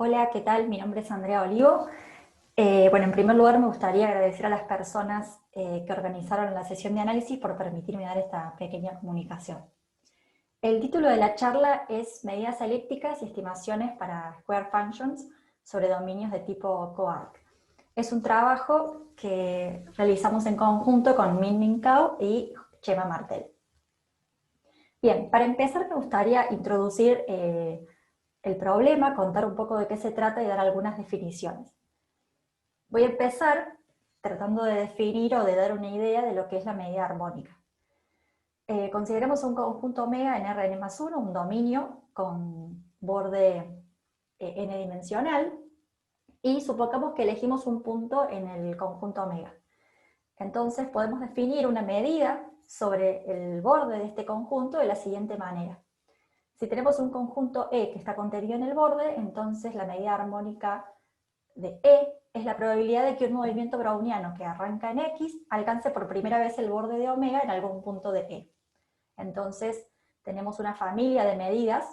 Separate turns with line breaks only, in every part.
Hola, ¿qué tal? Mi nombre es Andrea Olivo. Bueno, en primer lugar me gustaría agradecer a las personas que organizaron la sesión de análisis por permitirme dar esta pequeña comunicación. El título de la charla es Medidas elípticas y estimaciones para square functions sobre dominios de tipo coarc. Es un trabajo que realizamos en conjunto con Min-Min Cao y Chema Martel. Bien, para empezar me gustaría introducir el problema, contar un poco de qué se trata y dar algunas definiciones. Voy a empezar tratando de definir o de dar una idea de lo que es la medida armónica. Consideremos un conjunto omega en Rn+1, un dominio con borde n dimensional, y supongamos que elegimos un punto en el conjunto omega. Entonces podemos definir una medida sobre el borde de este conjunto de la siguiente manera. Si tenemos un conjunto E que está contenido en el borde, entonces la medida armónica de E es la probabilidad de que un movimiento browniano que arranca en X alcance por primera vez el borde de omega en algún punto de E. Entonces tenemos una familia de medidas,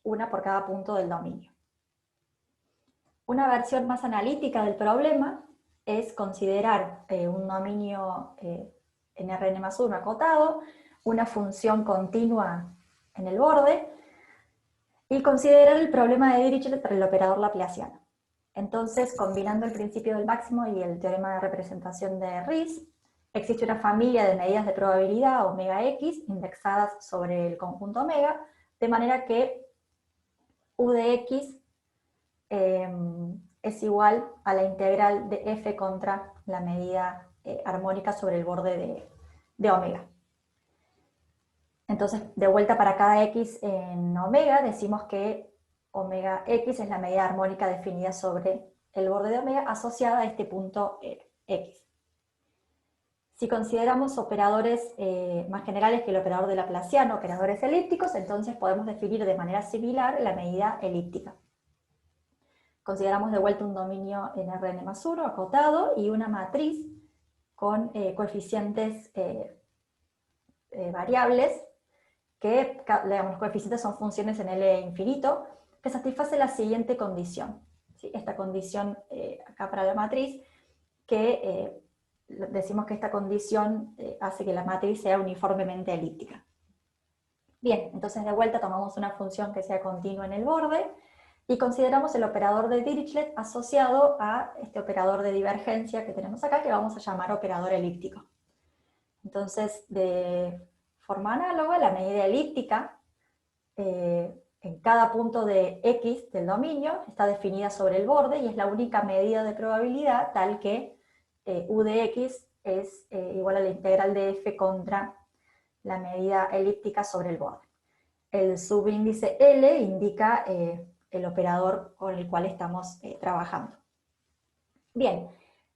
una por cada punto del dominio. Una versión más analítica del problema es considerar un dominio en Rn+1 acotado, una función continua en el borde, y considerar el problema de Dirichlet para el operador laplaciano. Entonces, combinando el principio del máximo y el teorema de representación de Riesz, existe una familia de medidas de probabilidad omega x indexadas sobre el conjunto omega, de manera que u de x es igual a la integral de f contra la medida armónica sobre el borde de omega. Entonces, de vuelta para cada x en omega, decimos que omega x es la medida armónica definida sobre el borde de omega asociada a este punto x. Si consideramos operadores más generales que el operador de Laplaciano, operadores elípticos, entonces podemos definir de manera similar la medida elíptica. Consideramos de vuelta un dominio en Rn+1 acotado y una matriz con coeficientes variables, que los coeficientes son funciones en L infinito, que satisface la siguiente condición. ¿Sí? Esta condición acá para la matriz, que decimos que esta condición hace que la matriz sea uniformemente elíptica. Bien, entonces de vuelta tomamos una función que sea continua en el borde, y consideramos el operador de Dirichlet asociado a este operador de divergencia que tenemos acá, que vamos a llamar operador elíptico. Entonces, de forma análoga, la medida elíptica en cada punto de X del dominio está definida sobre el borde y es la única medida de probabilidad tal que U de X es igual a la integral de F contra la medida elíptica sobre el borde. El subíndice L indica el operador con el cual estamos trabajando. Bien,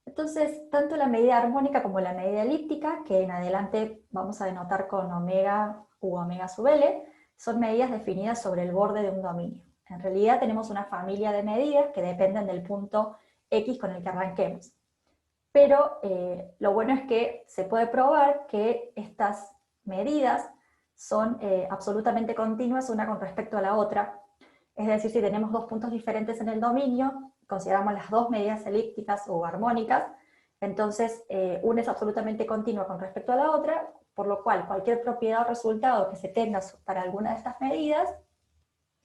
entonces, tanto la medida armónica como la medida elíptica, que en adelante vamos a denotar con omega u omega sub L, son medidas definidas sobre el borde de un dominio. En realidad tenemos una familia de medidas que dependen del punto X con el que arranquemos. Pero lo bueno es que se puede probar que estas medidas son absolutamente continuas una con respecto a la otra. Es decir, si tenemos dos puntos diferentes en el dominio, consideramos las dos medidas elípticas o armónicas, entonces una es absolutamente continua con respecto a la otra, por lo cual cualquier propiedad o resultado que se tenga para alguna de estas medidas,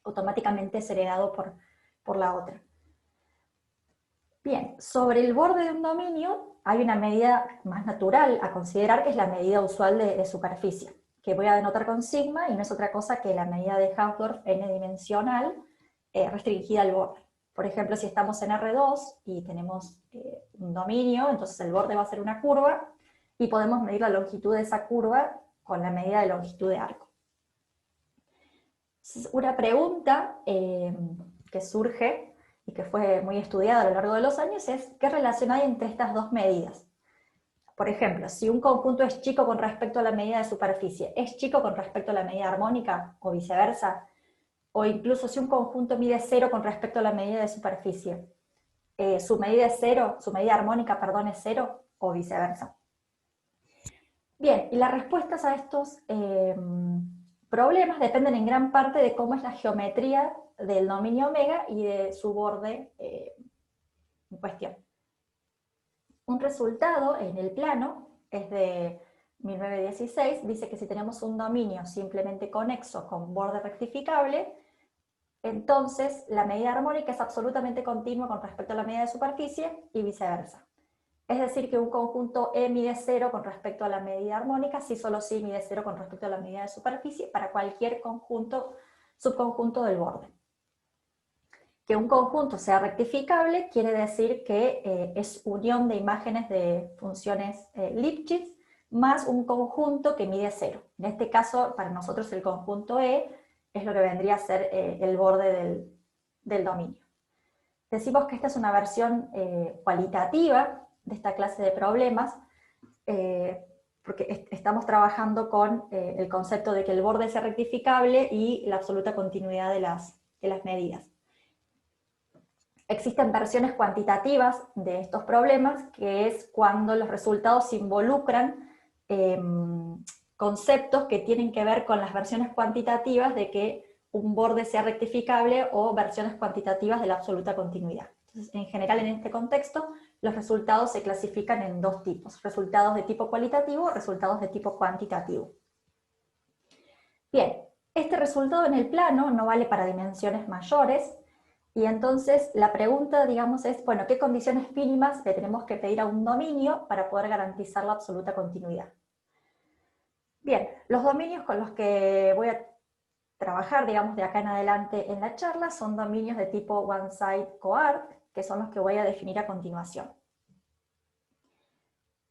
automáticamente es heredado por la otra. Bien, sobre el borde de un dominio hay una medida más natural a considerar, que es la medida usual de superficie, que voy a denotar con sigma, y no es otra cosa que la medida de Hausdorff n-dimensional restringida al borde. Por ejemplo, si estamos en R2 y tenemos un dominio, entonces el borde va a ser una curva, y podemos medir la longitud de esa curva con la medida de longitud de arco. Una pregunta que surge y que fue muy estudiada a lo largo de los años es ¿qué relación hay entre estas dos medidas? Por ejemplo, si un conjunto es chico con respecto a la medida de superficie, ¿es chico con respecto a la medida armónica o viceversa? O incluso si un conjunto mide 0 con respecto a la medida de superficie, su medida armónica, perdón, es 0 o viceversa. Bien, y las respuestas a estos problemas dependen en gran parte de cómo es la geometría del dominio omega y de su borde en cuestión. Un resultado en el plano es de 1916, dice que si tenemos un dominio simplemente conexo con borde rectificable, entonces la medida armónica es absolutamente continua con respecto a la medida de superficie y viceversa. Es decir, que un conjunto E mide 0 con respecto a la medida armónica, si solo sí mide 0 con respecto a la medida de superficie, para cualquier subconjunto del borde. Que un conjunto sea rectificable quiere decir que es unión de imágenes de funciones Lipschitz más un conjunto que mide 0. En este caso, para nosotros el conjunto E es lo que vendría a ser el borde del dominio. Decimos que esta es una versión cualitativa de esta clase de problemas, porque estamos trabajando con el concepto de que el borde sea rectificable y la absoluta continuidad de las medidas. Existen versiones cuantitativas de estos problemas, que es cuando los resultados involucran conceptos que tienen que ver con las versiones cuantitativas de que un borde sea rectificable o versiones cuantitativas de la absoluta continuidad. Entonces, en general, en este contexto, los resultados se clasifican en dos tipos: resultados de tipo cualitativo, resultados de tipo cuantitativo. Bien, este resultado en el plano no vale para dimensiones mayores, y entonces la pregunta, digamos, es, bueno, ¿qué condiciones mínimas le tenemos que pedir a un dominio para poder garantizar la absoluta continuidad? Bien, los dominios con los que voy a trabajar, digamos, de acá en adelante en la charla son dominios de tipo one-side-coord, que son los que voy a definir a continuación.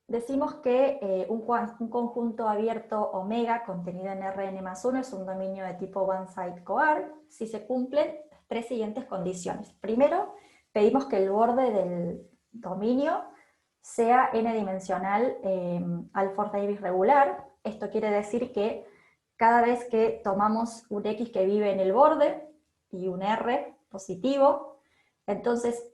Decimos que un conjunto abierto omega contenido en Rn+1 es un dominio de tipo one-side-coord si se cumplen las tres siguientes condiciones. Primero, pedimos que el borde del dominio sea n-dimensional Alford-Davis regular. Esto quiere decir que cada vez que tomamos un x que vive en el borde y un r positivo, entonces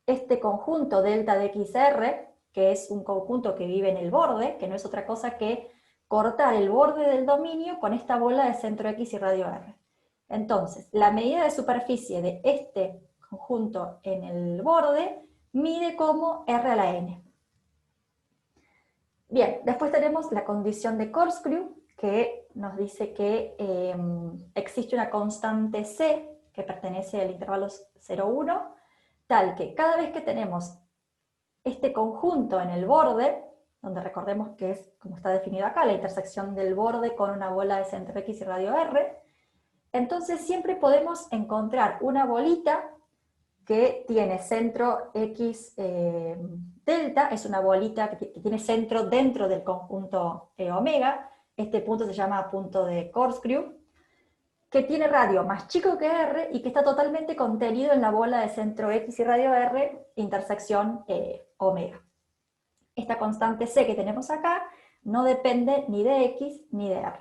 este conjunto delta de xr, que es un conjunto que vive en el borde, que no es otra cosa que cortar el borde del dominio con esta bola de centro x y radio r. Entonces, la medida de superficie de este conjunto en el borde mide como r a la n. Bien, después tenemos la condición de Corkscrew, que nos dice que existe una constante c que pertenece al intervalo 0,1, tal que cada vez que tenemos este conjunto en el borde, donde recordemos que es, como está definido acá, la intersección del borde con una bola de centro x y radio r, entonces siempre podemos encontrar una bolita que tiene centro x delta, es una bolita que tiene centro dentro del conjunto omega. Este punto se llama punto de Corkscrew, que tiene radio más chico que r y que está totalmente contenido en la bola de centro x y radio r, intersección omega. Esta constante c que tenemos acá no depende ni de x ni de r.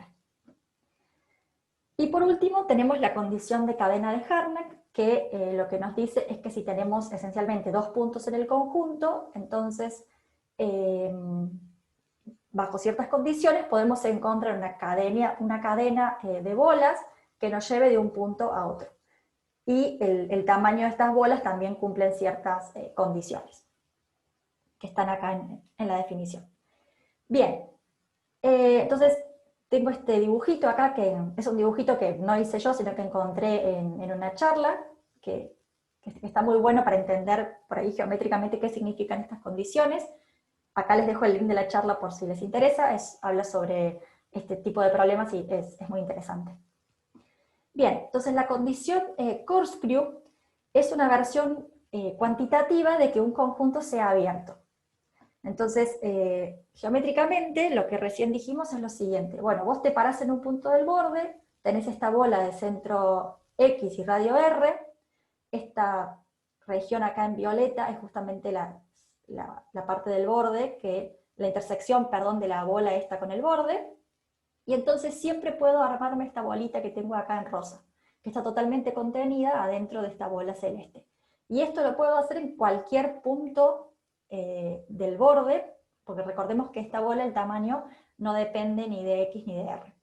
Y por último tenemos la condición de cadena de Harnack, que lo que nos dice es que si tenemos esencialmente dos puntos en el conjunto, entonces bajo ciertas condiciones podemos encontrar una cadena de bolas que nos lleve de un punto a otro. Y el tamaño de estas bolas también cumplen ciertas condiciones, que están acá en la definición. Bien, entonces tengo este dibujito acá, que es un dibujito que no hice yo, sino que encontré en una charla, que está muy bueno para entender por ahí geométricamente qué significan estas condiciones. Acá les dejo el link de la charla por si les interesa, habla sobre este tipo de problemas y es muy interesante. Bien, entonces la condición Corkscrew es una versión cuantitativa de que un conjunto sea abierto. Entonces, geométricamente, lo que recién dijimos es lo siguiente. Bueno, vos te parás en un punto del borde, tenés esta bola de centro X y radio R, esta región acá en violeta es justamente la parte del borde, la intersección, perdón, de la bola esta con el borde, y entonces siempre puedo armarme esta bolita que tengo acá en rosa, que está totalmente contenida adentro de esta bola celeste. Y esto lo puedo hacer en cualquier punto del borde, porque recordemos que esta bola, el tamaño, no depende ni de X ni de R.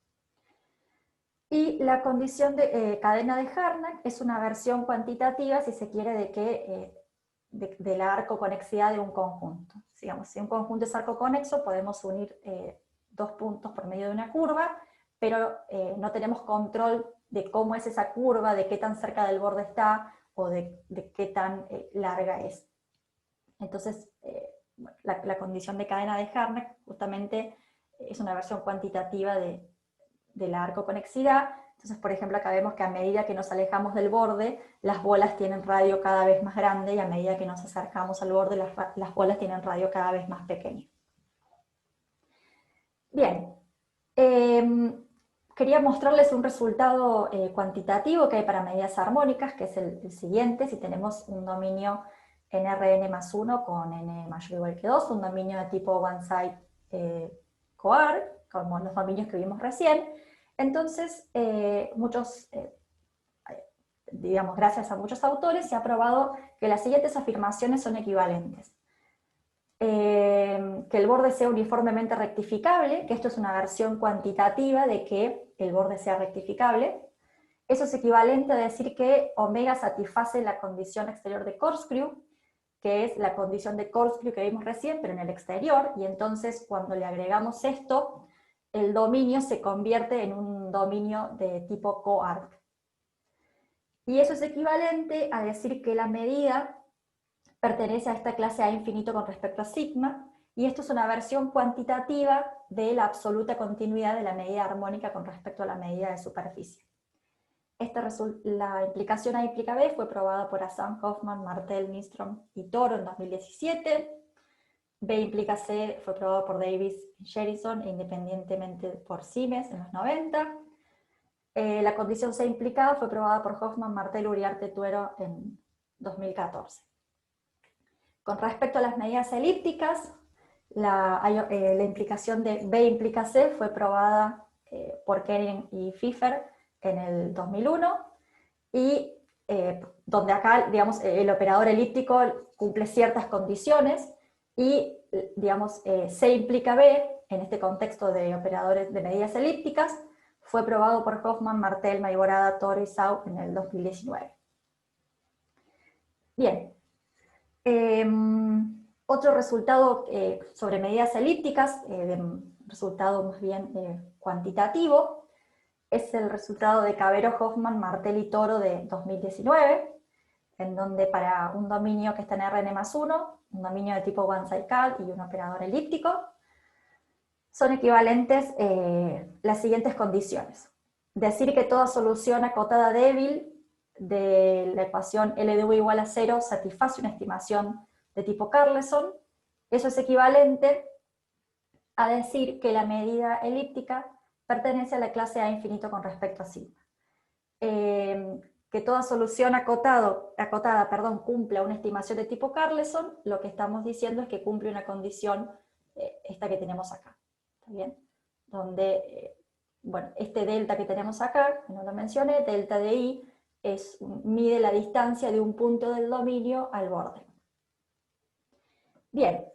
Y la condición de cadena de Harnack es una versión cuantitativa, si se quiere, de la arcoconexidad de un conjunto. Digamos, si un conjunto es arcoconexo, podemos unir dos puntos por medio de una curva, pero no tenemos control de cómo es esa curva, de qué tan cerca del borde está, o de qué tan larga es. Entonces, la condición de cadena de Harnack justamente es una versión cuantitativa de la arcoconexidad. Entonces, por ejemplo, acá vemos que a medida que nos alejamos del borde, las bolas tienen radio cada vez más grande, y a medida que nos acercamos al borde, las bolas tienen radio cada vez más pequeño. Bien, quería mostrarles un resultado cuantitativo que hay para medidas armónicas, que es el siguiente. Si tenemos un dominio en Rn más 1 con n mayor o igual que 2, un dominio de tipo one-side coarc, como los dominios que vimos recién, entonces digamos, gracias a muchos autores, se ha probado que las siguientes afirmaciones son equivalentes. Que el borde sea uniformemente rectificable, que esto es una versión cuantitativa de que el borde sea rectificable. Eso es equivalente a decir que omega satisface la condición exterior de Corkscrew, que es la condición de Corkscrew que vimos recién, pero en el exterior, y entonces cuando le agregamos esto, el dominio se convierte en un dominio de tipo coarc. Y eso es equivalente a decir que la medida pertenece a esta clase A infinito con respecto a sigma, y esto es una versión cuantitativa de la absoluta continuidad de la medida armónica con respecto a la medida de superficie. La implicación A implica B fue probada por Hassan, Hoffman, Martel, Nystrom y Toro en 2017. B implica C fue probado por Davis y Sherison, e independientemente por Siemens en los 90. La condición C implicada fue probada por Hoffman, Martel, Uriarte, Tuero en 2014. Con respecto a las medidas elípticas, la implicación de B implica C fue probada por Kerin y Pfeffer en el 2001, y donde acá, digamos, el operador elíptico cumple ciertas condiciones, y, digamos, C implica B, en este contexto de operadores de medidas elípticas, fue probado por Hoffman, Martel, Mayborada, Toro y Sau en el 2019. Bien. Otro resultado sobre medidas elípticas, resultado más bien cuantitativo, es el resultado de Cavero, Hoffman, Martel y Toro de 2019, en donde para un dominio que está en Rn más 1, un dominio de tipo one-side CAD y un operador elíptico, son equivalentes las siguientes condiciones. Decir que toda solución acotada débil de la ecuación L de U igual a 0 satisface una estimación de tipo Carleson. Eso es equivalente a decir que la medida elíptica pertenece a la clase A infinito con respecto a sigma. Que toda solución acotada, cumpla una estimación de tipo Carleson, lo que estamos diciendo es que cumple una condición, esta que tenemos acá. ¿Está bien? Donde, bueno, este delta que tenemos acá, que no lo mencioné, delta de I, mide la distancia de un punto del dominio al borde. Bien,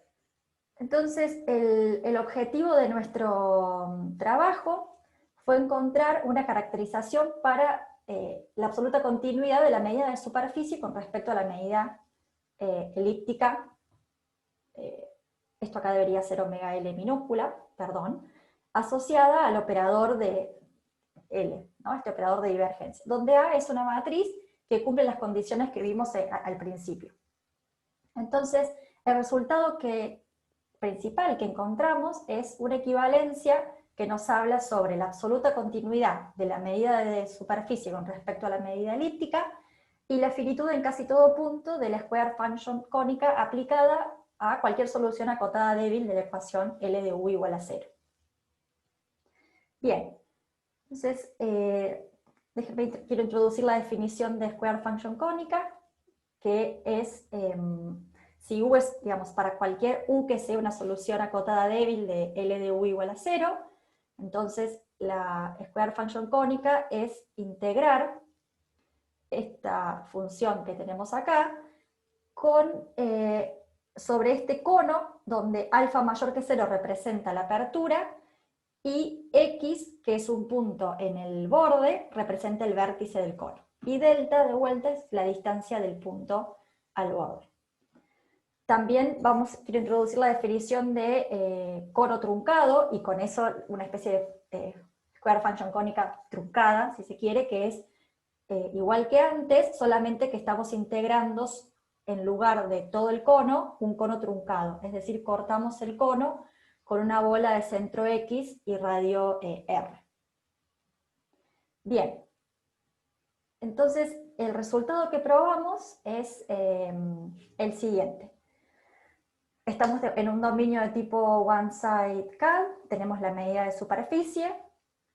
entonces el objetivo de nuestro trabajo fue encontrar una caracterización para la absoluta continuidad de la medida de superficie con respecto a la medida elíptica. Esto acá debería ser omega L minúscula, perdón, asociada al operador de L, ¿no? Este operador de divergencia, donde A es una matriz que cumple las condiciones que vimos al principio. Entonces, el resultado principal que encontramos es una equivalencia que nos habla sobre la absoluta continuidad de la medida de superficie con respecto a la medida elíptica, y la finitud en casi todo punto de la square function cónica aplicada a cualquier solución acotada débil de la ecuación L de U igual a 0. Bien, entonces quiero introducir la definición de square function cónica, que es si U es, digamos, para cualquier U que sea una solución acotada débil de L de U igual a 0, entonces la square function cónica es integrar esta función que tenemos acá sobre este cono, donde alfa mayor que 0 representa la apertura, y X, que es un punto en el borde, representa el vértice del cono. Y delta, de vuelta, es la distancia del punto al borde. También quiero introducir la definición de cono truncado, y con eso una especie de square function cónica truncada, si se quiere, que es igual que antes, solamente que estamos integrando en lugar de todo el cono, un cono truncado. Es decir, cortamos el cono con una bola de centro X y radio R. Bien. Entonces, el resultado que probamos es el siguiente. Estamos en un dominio de tipo one-side-CAD, tenemos la medida de superficie,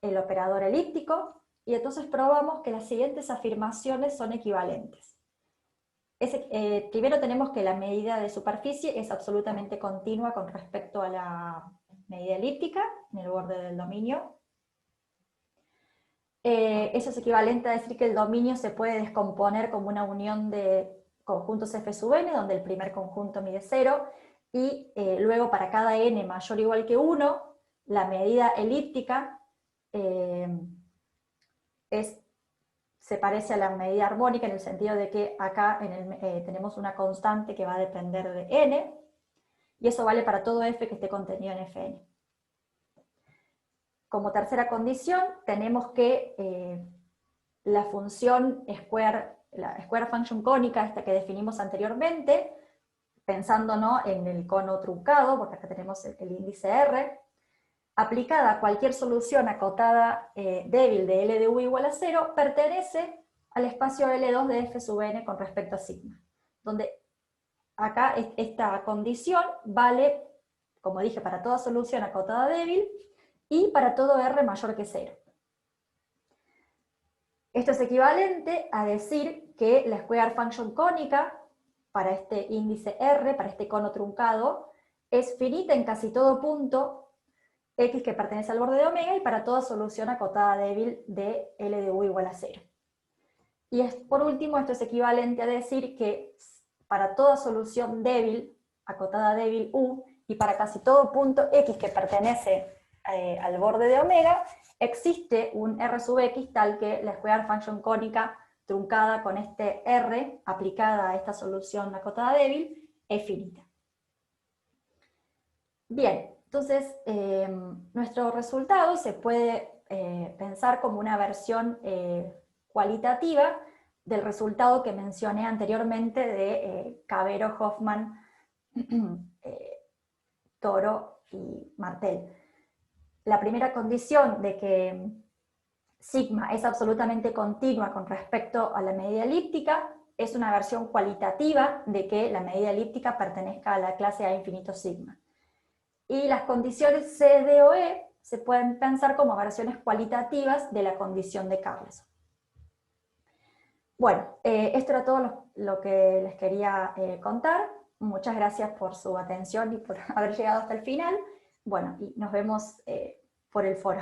el operador elíptico, y entonces probamos que las siguientes afirmaciones son equivalentes. Primero tenemos que la medida de superficie es absolutamente continua con respecto a la medida elíptica en el borde del dominio. Eso es equivalente a decir que el dominio se puede descomponer como una unión de conjuntos f sub n, donde el primer conjunto mide 0, y luego para cada n mayor o igual que 1, la medida elíptica se parece a la medida armónica en el sentido de que acá tenemos una constante que va a depender de n, y eso vale para todo f que esté contenido en Fn. Como tercera condición, tenemos que la función la square function cónica, esta que definimos anteriormente, pensando en el cono truncado, porque acá tenemos el índice R, aplicada a cualquier solución acotada débil de L de U igual a 0, pertenece al espacio L2 de F sub n con respecto a sigma, donde acá esta condición vale, como dije, para toda solución acotada débil y para todo R mayor que 0. Esto es equivalente a decir que la square function cónica para este índice R, para este cono truncado, es finita en casi todo punto X que pertenece al borde de omega y para toda solución acotada débil de L de U igual a 0. Y por último, esto es equivalente a decir que para toda solución débil, acotada débil U, y para casi todo punto X que pertenece al borde de omega, existe un R sub X tal que la square function cónica truncada con este R aplicada a esta solución acotada débil es finita. Bien, entonces nuestro resultado se puede pensar como una versión cualitativa del resultado que mencioné anteriormente de Cabero, Hoffman, Toro y Martel. La primera condición de que sigma es absolutamente continua con respecto a la medida elíptica es una versión cualitativa de que la medida elíptica pertenezca a la clase A infinito sigma. Y las condiciones C, D o E se pueden pensar como versiones cualitativas de la condición de Carleson. Bueno, esto era todo lo que les quería contar. Muchas gracias por su atención y por haber llegado hasta el final. Bueno, y nos vemos por el foro.